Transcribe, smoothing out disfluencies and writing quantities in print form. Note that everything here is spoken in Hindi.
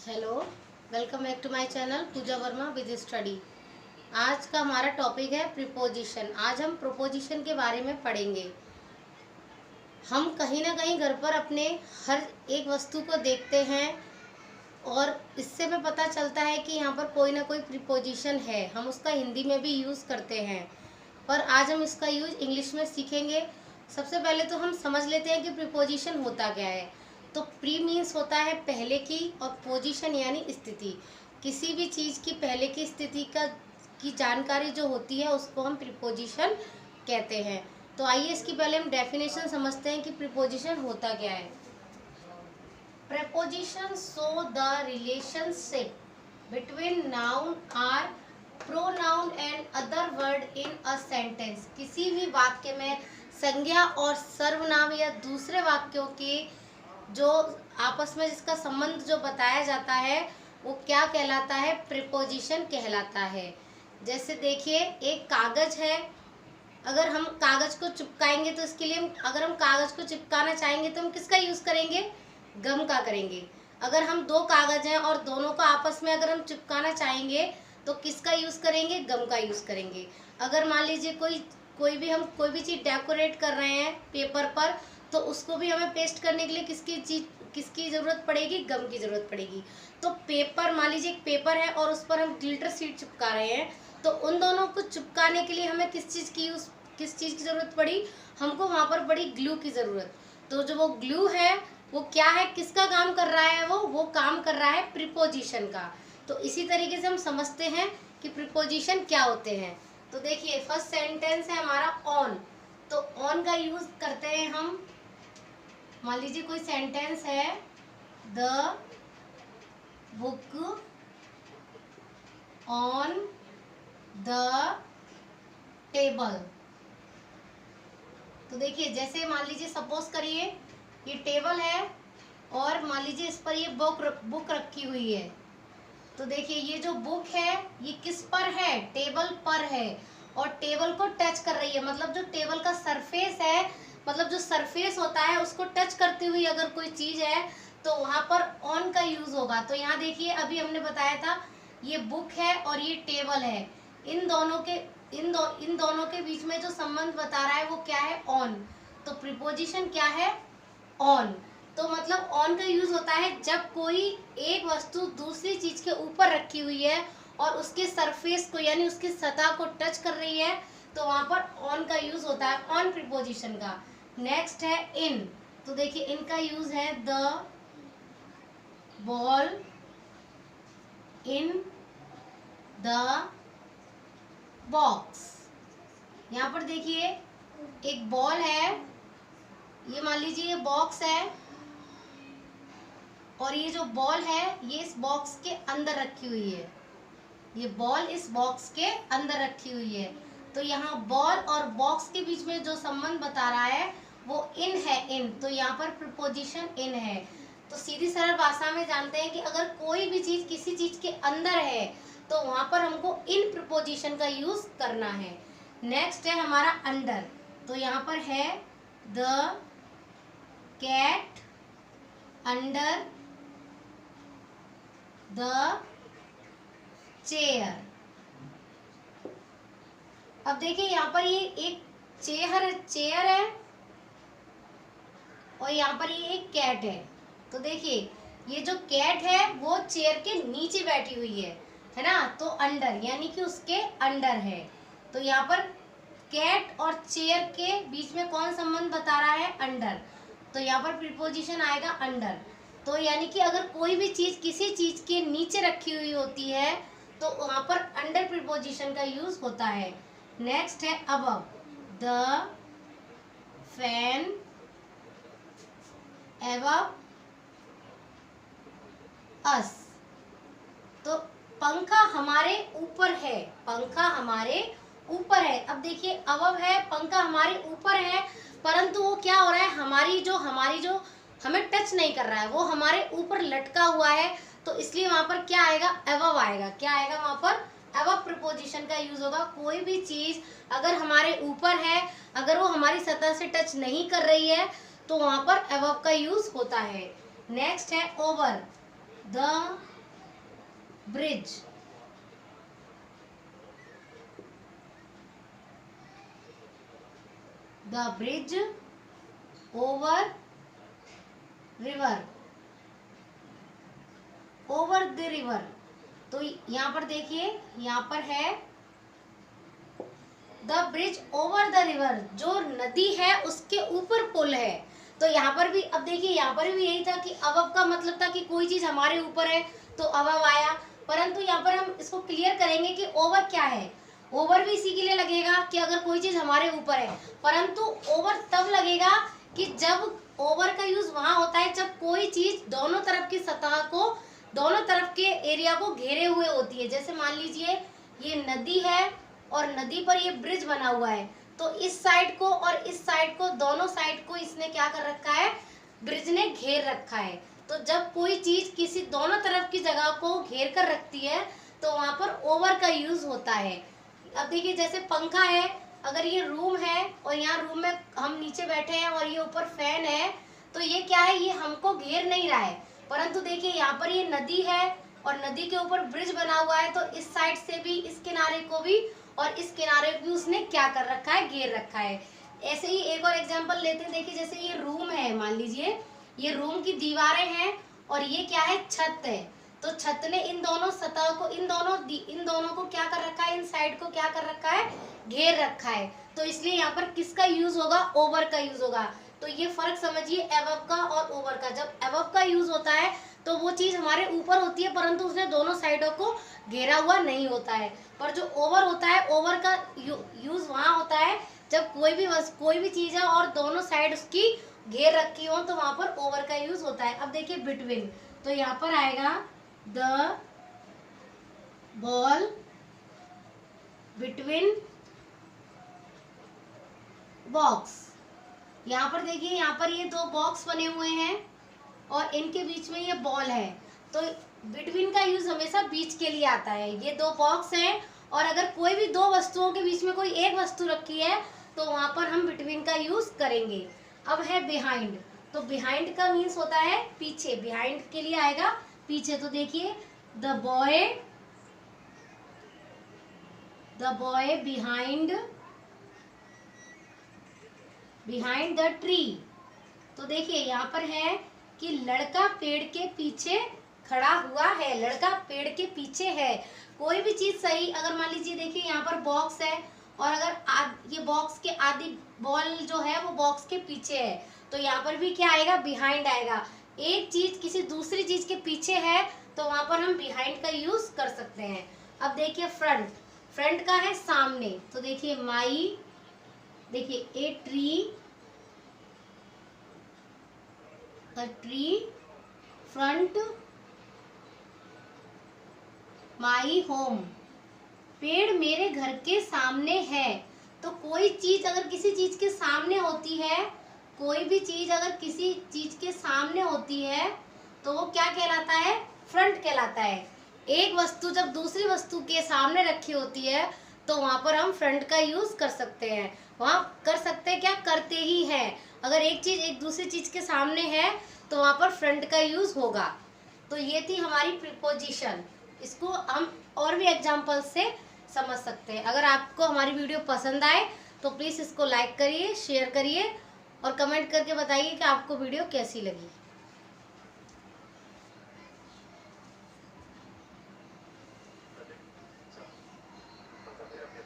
Hello, welcome back to my channel Pooja Verma with study. आज का हमारा टॉपिक है प्रीपोजिशन। आज हम प्रोपोजिशन के बारे में पढ़ेंगे। हम कहीं ना कहीं घर पर अपने हर एक वस्तु को देखते हैं और इससे हमें पता चलता है कि यहाँ पर कोई ना कोई प्रीपोजिशन है। हम उसका हिंदी में भी यूज़ करते हैं, पर आज हम इसका यूज़ इंग्लिश में सीखेंगे। सबसे पहले तो हम समझ लेते हैं कि प्रीपोजिशन होता क्या है। तो प्री मीन्स होता है पहले की, और पोजीशन यानी स्थिति। किसी भी चीज़ की पहले की स्थिति की जानकारी जो होती है उसको हम प्रीपोजिशन कहते हैं। तो आइए इसकी पहले हम डेफिनेशन समझते हैं कि प्रीपोजिशन होता क्या है। Preposition show the relationship between noun और pronoun and other word in a sentence. किसी भी वाक्य में संज्ञा और सर्वनाम या दूसरे वाक्यों की जो आपस में जिसका संबंध जो बताया जाता है वो क्या कहलाता है? प्रीपोजिशन कहलाता है। जैसे देखिए, एक कागज है, अगर हम कागज को चिपकाएंगे तो इसके लिए अगर हम कागज को चिपकाना चाहेंगे तो हम किसका यूज़ करेंगे? गम का करेंगे। अगर हम दो कागज हैं और दोनों को आपस में अगर हम चिपकाना चाहेंगे तो किसका यूज़ करेंगे? गम का यूज़ करेंगे। अगर मान लीजिए कोई भी चीज़ डेकोरेट कर रहे हैं पेपर पर, तो उसको भी हमें पेस्ट करने के लिए किसकी ज़रूरत पड़ेगी? गम की ज़रूरत पड़ेगी। तो पेपर, मान लीजिए एक पेपर है और उस पर हम ग्लिटर शीट चिपका रहे हैं, तो उन दोनों को चिपकाने के लिए हमें किस चीज़ की ज़रूरत पड़ी? हमको वहाँ पर पड़ी ग्लू की ज़रूरत। तो जो वो ग्लू है वो क्या है, किसका काम कर रहा है? वो काम कर रहा है प्रीपोजिशन का। तो इसी तरीके से हम समझते हैं कि प्रीपोजिशन क्या होते हैं। तो देखिए, फर्स्ट सेंटेंस है हमारा ऑन। तो ऑन का यूज़ करते हैं हम। मान लीजिए कोई सेंटेंस है, the book on the table. तो देखिए, जैसे मान लीजिए सपोज करिए ये टेबल है और मान लीजिए इस पर ये बुक रखी हुई है। तो देखिए, ये जो बुक है ये किस पर है? टेबल पर है, और टेबल को टच कर रही है। मतलब जो टेबल का सरफेस है, मतलब जो सरफेस होता है उसको टच करती हुई अगर कोई चीज़ है तो वहाँ पर ऑन का यूज़ होगा। तो यहाँ देखिए, अभी हमने बताया था ये बुक है और ये टेबल है। इन दोनों के बीच में जो संबंध बता रहा है वो क्या है? ऑन। तो प्रीपोजिशन क्या है? ऑन। तो मतलब ऑन का यूज़ होता है जब कोई एक वस्तु दूसरी चीज़ के ऊपर रखी हुई है और उसके सरफेस को यानी उसकी सतह को टच कर रही है, तो वहाँ पर ऑन का यूज़ होता है, ऑन प्रीपोजिशन का। नेक्स्ट है इन। तो देखिए, इनका यूज़ है the ball in the box. यहाँ पर देखिए, एक बॉल है, ये मान लीजिए ये बॉक्स है, और ये जो बॉल है ये इस बॉक्स के अंदर रखी हुई है। ये बॉल इस बॉक्स के अंदर रखी हुई है। तो यहाँ बॉल और बॉक्स के बीच में जो संबंध बता रहा है वो इन है, इन। तो यहाँ पर प्रीपोजिशन इन है। तो सीधी सरल भाषा में जानते हैं कि अगर कोई भी चीज़ किसी चीज़ के अंदर है तो वहाँ पर हमको इन प्रीपोजिशन का यूज़ करना है। नेक्स्ट है हमारा अंडर। तो यहाँ पर है the cat under the chair. अब देखिए, यहाँ पर ये एक चेयर है और यहाँ पर ये एक कैट है। तो देखिए, ये जो कैट है वो चेयर के नीचे बैठी हुई है ना? तो अंडर यानी कि उसके अंडर है। तो यहाँ पर कैट और चेयर के बीच में कौन संबंध बता रहा है? अंडर। तो यहाँ पर प्रीपोजिशन आएगा अंडर। तो यानी कि अगर कोई भी चीज़ किसी चीज़ के नीचे रखी हुई होती है तो वहाँ पर अंडर प्रीपोजिशन का यूज़ होता है। नेक्स्ट है अबव। द फैन अबव अस। तो पंखा हमारे ऊपर है, पंखा हमारे ऊपर है। अब देखिए, अबव है, पंखा हमारे ऊपर है, परंतु वो क्या हो रहा है? हमारी जो हमें टच नहीं कर रहा है, वो हमारे ऊपर लटका हुआ है। तो इसलिए वहाँ पर क्या आएगा? अबव आएगा। क्या आएगा वहाँ पर? अबव प्रीपोजिशन का यूज होगा। कोई भी चीज़ अगर हमारे ऊपर है, अगर वो हमारी सतह से टच नहीं कर रही है तो वहाँ पर अबव का यूज होता है। नेक्स्ट है over. The bridge, the bridge over river, over the river. तो यहाँ पर देखिए, यहाँ पर है the bridge over the river, जो नदी है उसके ऊपर पुल है। तो यहाँ पर भी अब देखिए, यहाँ पर भी यही था कि अबव का मतलब था कि कोई चीज हमारे ऊपर है तो अबव आया, परंतु यहाँ पर हम इसको क्लियर करेंगे कि ओवर क्या है। ओवर भी इसी के लिए लगेगा कि अगर कोई चीज हमारे ऊपर है, परंतु ओवर तब लगेगा कि जब ओवर का यूज वहां होता है जब कोई चीज दोनों तरफ की सतह को, दोनों तरफ के एरिया को घेरे हुए होती है। जैसे मान लीजिए ये नदी है और नदी पर ये ब्रिज बना हुआ है, तो इस साइड को और इस साइड को, दोनों साइड को इसने क्या कर रखा है, ब्रिज ने घेर रखा है। तो जब कोई चीज किसी दोनों तरफ की जगह को घेर कर रखती है तो वहां पर ओवर का यूज होता है। अब देखिए जैसे पंखा है, अगर ये रूम है और यहाँ रूम में हम नीचे बैठे हैं और ये ऊपर फैन है, तो ये क्या है, ये हमको घेर नहीं रहा है। परंतु देखिए यहाँ पर ये नदी है और नदी के ऊपर ब्रिज बना हुआ है, तो इस साइड से भी, इस किनारे को भी और इस किनारे को भी उसने क्या कर रखा है, घेर रखा है। ऐसे ही एक और एग्जांपल लेते हैं। देखिए जैसे ये रूम है, मान लीजिए ये रूम की दीवारें हैं और ये क्या है, छत है। तो छत ने इन दोनों सतह को, इन दोनों को क्या कर रखा है, इन साइड को क्या कर रखा है, घेर रखा है। तो इसलिए यहाँ पर किसका यूज होगा, ओवर का यूज होगा। तो ये फर्क समझिए अबव का और ओवर का। जब अबव का यूज होता है तो वो चीज हमारे ऊपर होती है, परंतु उसने दोनों साइडों को घेरा हुआ नहीं होता है। पर जो ओवर होता है, ओवर का यूज वहां होता है जब कोई भी चीज है और दोनों साइड उसकी घेर रखी हो, तो वहां पर ओवर का यूज होता है। अब देखिए बिटवीन, तो यहाँ पर आएगा द बॉल बिटवीन बॉक्स। यहाँ पर देखिए, यहाँ पर ये दो बॉक्स बने हुए हैं और इनके बीच में ये बॉल है। तो बिटवीन का यूज हमेशा बीच के लिए आता है। ये दो बॉक्स हैं और अगर कोई भी दो वस्तुओं के बीच में कोई एक वस्तु रखी है तो वहां पर हम बिटवीन का यूज करेंगे। अब है बिहाइंड, तो बिहाइंड का मीन्स होता है पीछे, बिहाइंड के लिए आएगा पीछे। तो देखिए the boy behind the tree. तो देखिए यहाँ पर है कि लड़का पेड़ के पीछे खड़ा हुआ है, लड़का पेड़ के पीछे है। कोई भी चीज सही, अगर मान लीजिए देखिए यहाँ पर बॉक्स है और अगर ये बॉक्स के आधी बॉल जो है वो बॉक्स के पीछे है, तो यहाँ पर भी क्या आएगा, बिहाइंड आएगा। एक चीज किसी दूसरी चीज के पीछे है तो वहां पर हम बिहाइंड का यूज कर सकते हैं। अब देखिए फ्रंट, फ्रंट का है सामने। तो देखिए देखिए a tree front my home, पेड़ मेरे घर के सामने है। तो कोई चीज अगर किसी चीज के सामने होती है, कोई भी चीज अगर किसी चीज के सामने होती है तो वो क्या कहलाता है, फ्रंट कहलाता है। एक वस्तु जब दूसरी वस्तु के सामने रखी होती है तो वहां पर हम फ्रंट का यूज कर सकते हैं। वहां कर सकते हैं, क्या करते ही हैं। अगर एक चीज एक दूसरी चीज के सामने है तो वहां पर फ्रंट का यूज होगा। तो ये थी हमारी प्रीपोजिशन। इसको हम और भी एग्जाम्पल से समझ सकते हैं। अगर आपको हमारी वीडियो पसंद आए तो प्लीज़ इसको लाइक करिए, शेयर करिए और कमेंट करके बताइए कि आपको वीडियो कैसी लगी।